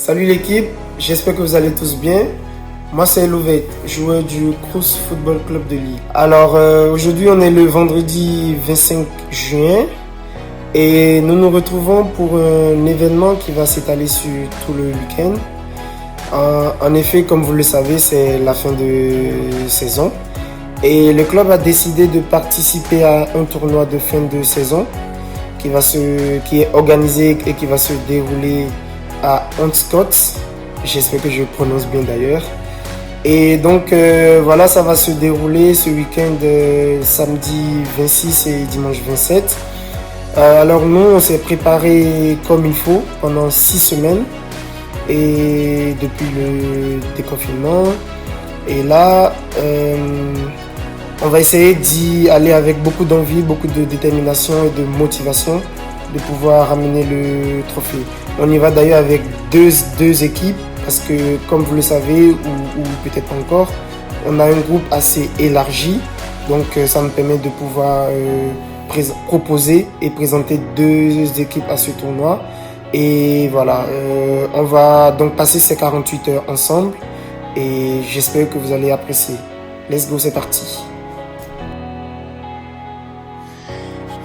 Salut l'équipe, j'espère que vous allez tous bien. Moi c'est Louvet, joueur du Crous Football Club de Lille. Alors aujourd'hui on est le vendredi 25 juin et nous nous retrouvons pour un événement qui va s'étaler sur tout le week-end. En effet, comme vous le savez, c'est la fin de saison et le club a décidé de participer à un tournoi de fin de saison qui est organisé et qui va se dérouler à Anscott. J'espère que je prononce bien d'ailleurs. Et donc voilà, ça va se dérouler ce week-end samedi 26 et dimanche 27. Alors nous, on s'est préparé comme il faut pendant 6 semaines et depuis le déconfinement. Et là, on va essayer d'y aller avec beaucoup d'envie, beaucoup de détermination et de motivation de pouvoir ramener le trophée. On y va d'ailleurs avec deux équipes parce que comme vous le savez ou peut-être pas encore, on a un groupe assez élargi. Donc ça me permet de pouvoir proposer et présenter deux équipes à ce tournoi. Et voilà, on va donc passer ces 48 heures ensemble et j'espère que vous allez apprécier. Let's go, c'est parti.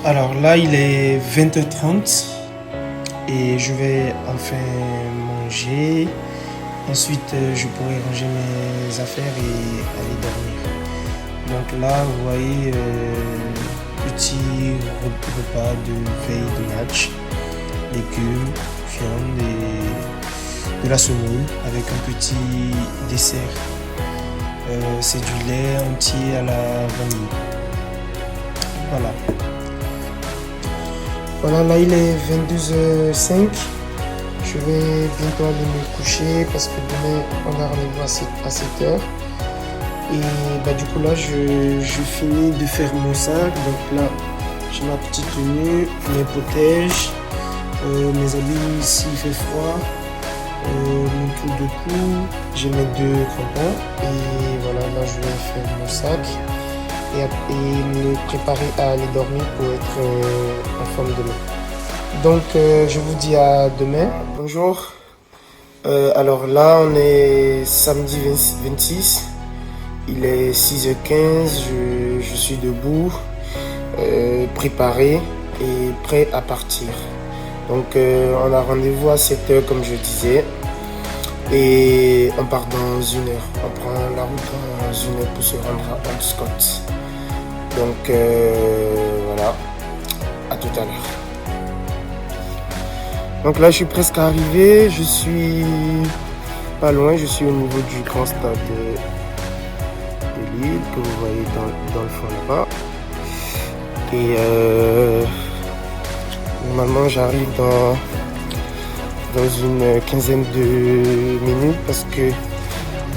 Alors là, il est 20h30 et je vais enfin manger. Ensuite, je pourrai ranger mes affaires et aller dormir. Donc là, vous voyez, petit repas de veille de match, légumes, viande et de la semoule avec un petit dessert. C'est du lait entier à la vanille. Voilà. Voilà, là il est 22h05. Je vais bientôt aller me coucher parce que demain on a rendez-vous à 7h. Et du coup là je finis de faire mon sac. Donc là j'ai ma petite tenue, mes protèges, mes habits s'il fait froid, mon tour de cou, j'ai mes 2 crampons. Et voilà, là je vais faire mon sac et me préparer à aller dormir pour être en forme demain. Donc je vous dis à demain. Bonjour. Alors là on est samedi 26. Il est 6h15. Je suis debout, préparé et prêt à partir. Donc on a rendez-vous à 7h comme je disais. Et on part dans 1 heure. On prend la route dans 1 heure pour se rendre à Anscott. Donc voilà, à tout à l'heure. Donc là je suis presque arrivé, je suis pas loin, je suis au niveau du grand stade de Lille que vous voyez dans le fond là-bas. Et normalement j'arrive dans une quinzaine de minutes parce que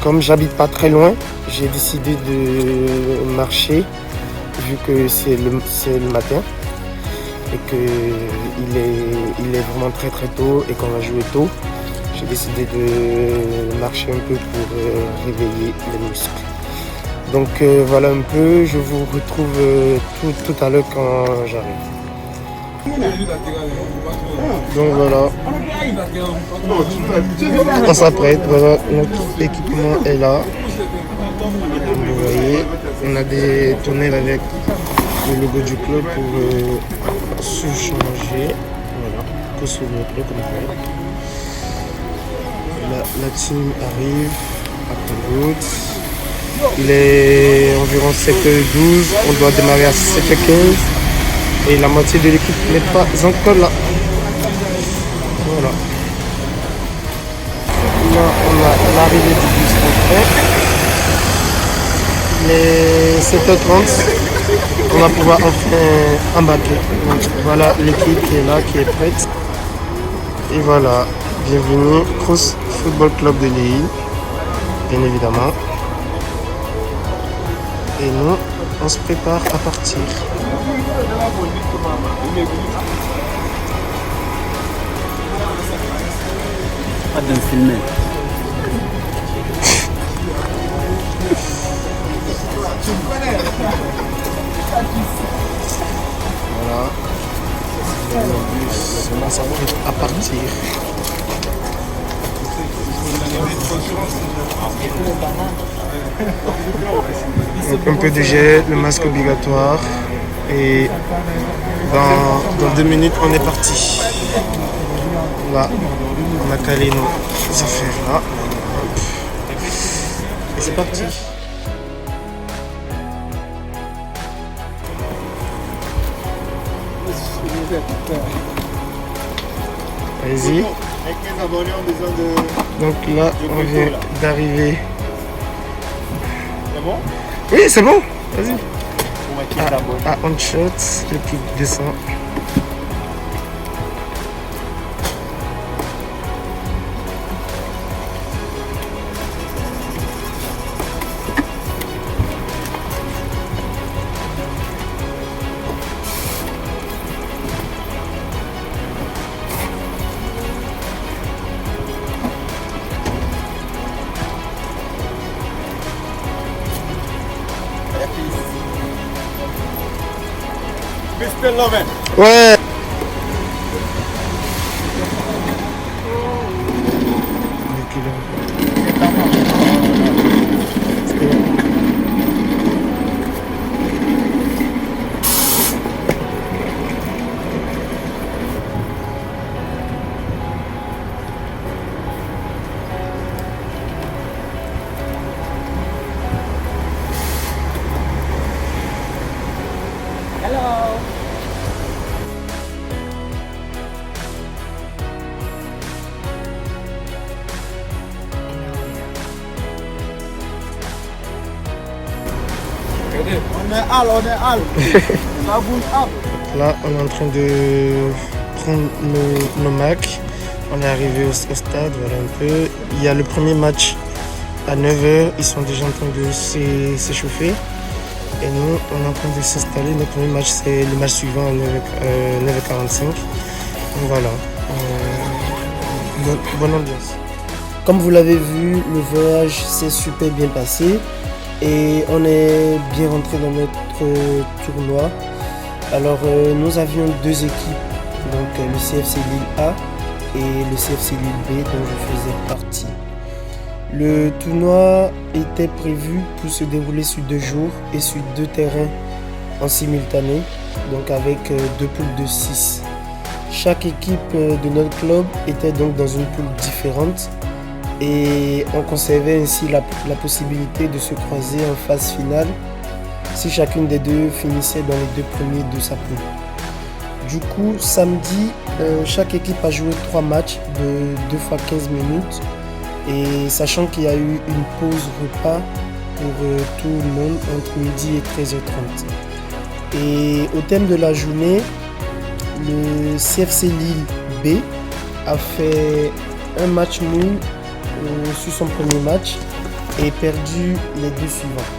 comme j'habite pas très loin, j'ai décidé de marcher vu que c'est le matin et qu'il est vraiment très tôt et qu'on va jouer tôt. J'ai décidé de marcher un peu pour réveiller les muscles. Donc voilà un peu, je vous retrouve tout à l'heure quand j'arrive. Donc voilà, on s'apprête, voilà, notre équipement est là. Vous voyez, on a des tonnelles avec le logo du club pour se changer. Voilà, pour se montrer comme ça. La team arrive après l'autre. Il est environ 7h12, on doit démarrer à 7h15 et la moitié de l'équipe n'est pas encore là. Voilà. Là, on a l'arrivée du bus en train. Il est 7h30, on va pouvoir enfin embarquer. Donc voilà l'équipe qui est là, qui est prête. Et voilà, bienvenue Crous Football Club de Lille, bien évidemment. Et nous, on se prépare à partir. Pas de filmer. Voilà. Le bus, on s'apprête à partir. Donc un peu de gel, le masque obligatoire. Et dans 2 minutes, on est parti. Là, on a calé nos affaires là. Hop. Et c'est parti. Allez-y. Donc là, on vient d'arriver. C'est bon? Oui, c'est bon. Vas-y. Ah, On shot, le qui descend. Mr. Loven. Ouais. On est hal. Ça bouge up. Là, on est en train de prendre nos Macs. On est arrivé au stade, voilà un peu. Il y a le premier match à 9h. Ils sont déjà en train de s'échauffer. Et nous, on est en train de s'installer. Notre premier match, c'est le match suivant à 9h45. Donc voilà. Bonne ambiance. Comme vous l'avez vu, le voyage s'est super bien passé. Et on est bien rentré dans notre tournoi. Alors nous avions 2 équipes, donc le CFC Lille A et le CFC Lille B dont je faisais partie. Le tournoi était prévu pour se dérouler sur 2 jours et sur 2 terrains en simultané, donc avec 2 poules de 6. Chaque équipe de notre club était donc dans une poule différente. Et on conservait ainsi la possibilité de se croiser en phase finale si chacune des deux finissait dans les 2 premiers de sa poule. Du coup, samedi, chaque équipe a joué 3 matchs de 2 fois 15 minutes. Et sachant qu'il y a eu une pause repas pour tout le monde entre midi et 13h30. Et au thème de la journée, le CFC Lille B a fait un match nul sur son premier match et perdu les 2 suivants.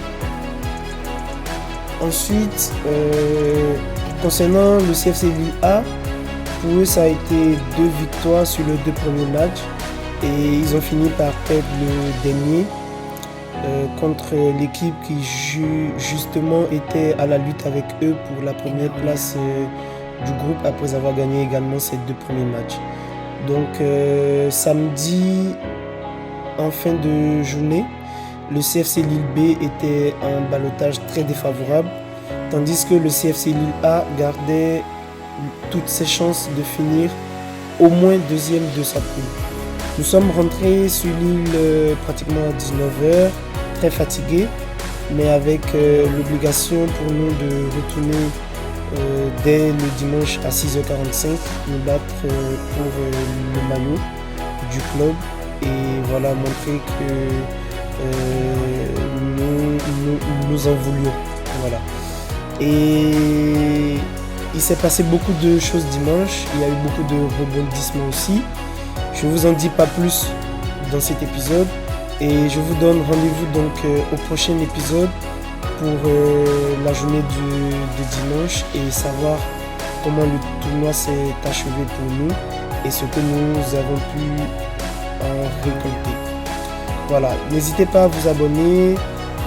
Ensuite, concernant le CFC Lille A, pour eux ça a été 2 victoires sur les 2 premiers matchs et ils ont fini par perdre le dernier contre l'équipe qui justement était à la lutte avec eux pour la première place du groupe après avoir gagné également ces 2 premiers matchs. Donc samedi, en fin de journée, le CFC Lille B était en ballottage très défavorable, tandis que le CFC Lille A gardait toutes ses chances de finir au moins 2e de sa poule. Nous sommes rentrés sur l'île pratiquement à 19h, très fatigués, mais avec l'obligation pour nous de retourner dès le dimanche à 6h45, nous battre pour le maillot du club. Et voilà, montrer que nous en voulions. Voilà. Et il s'est passé beaucoup de choses dimanche. Il y a eu beaucoup de rebondissements aussi. Je ne vous en dis pas plus dans cet épisode. Et je vous donne rendez-vous donc au prochain épisode pour la journée de dimanche et savoir comment le tournoi s'est achevé pour nous et ce que nous avons pu récolter. Voilà, n'hésitez pas à vous abonner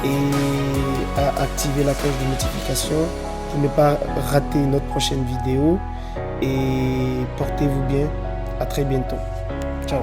et à activer la cloche de notification pour ne pas rater notre prochaine vidéo et portez-vous bien, à très bientôt. Ciao.